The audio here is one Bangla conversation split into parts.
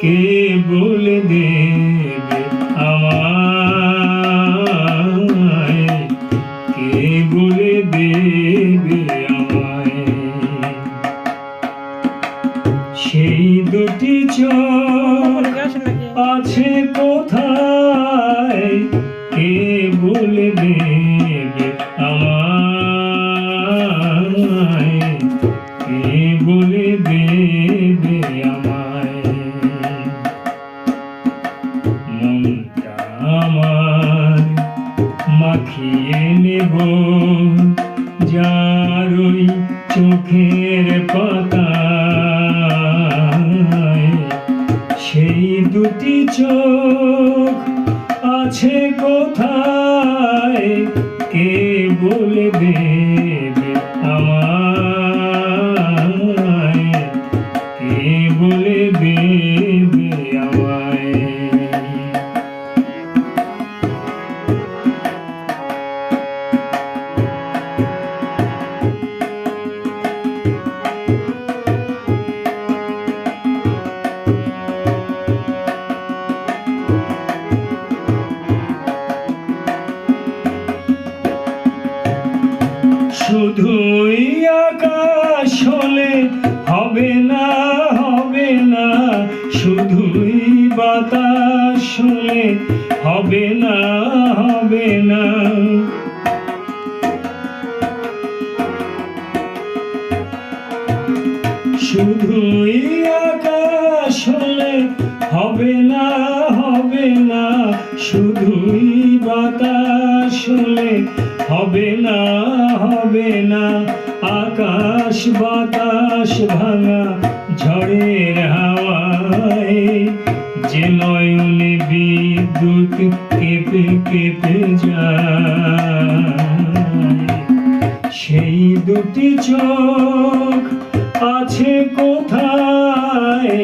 কে বলে দেবে আমায়, কে বলে দেবে আমায়। সেই দুটি চোখ আছে কোথায়, কে বলে দেবে আমায়, কে বলে দেবে আমায়। মনটা আমার মাখিয়ে নেব যার ওই চোখের পাতায়। সেই দুটি চোখ আছে কোথায়, কে বলে দেবে আমায়, কে বলে দেবে আমায়। শুধুই আকাশ হলে হবে না, হবে না, শুধুই বাতাস হলে হবে না, হবে না। শুধুই আকাশ হলে হবে না, হবে না, শুধুই বাতাস হলে হবে না, হবে না। আকাশ বাতাস ভাঙা ঝড়ের হাওয়ায় যে নয়নে বিদ্যুৎ কেঁপে কেঁপে যায়। সেই দুটি চোখ আছে কোথায়,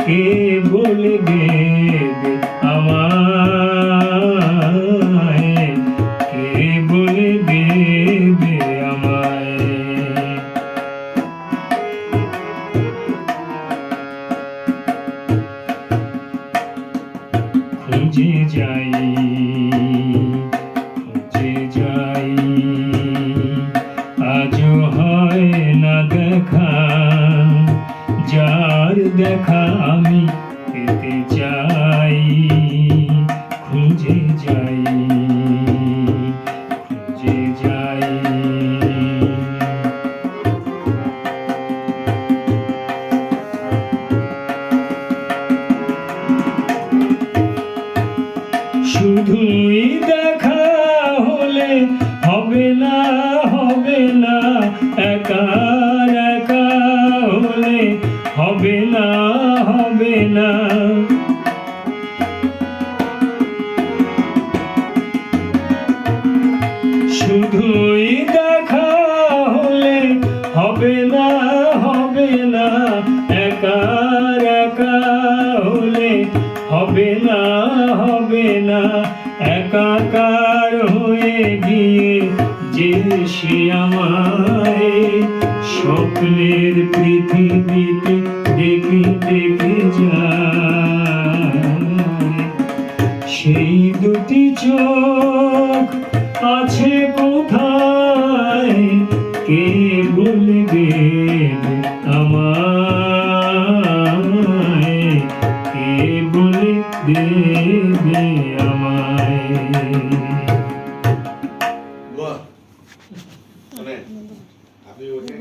কে বলে দেবে আমায়, কে বলে দেবে আমায়। খুঁজে যাই, খুঁজে যাই, আজও হয় না দেখা, যার দেখা আমি পেতে চাই। খুঁজে যাই, খুঁজে যাই। শুধুই দেখা হলে হবে না, হবে না, একা একা হলে হবে না, হবে না। শুধুই দেখা হলে হবে না, হবে না, একা একা হলে হবে না, হবে না। একাকার হয়ে গিয়ে যে সে আমায় স্বপ্নের পৃথিবীতে দেখে দেখে যায়। সেই দুটি চোখ আছে কোথায়, কে বলে দেবে আমায়, কে বলে দেবে আমায়। বাহ, মানে আপনি ওকে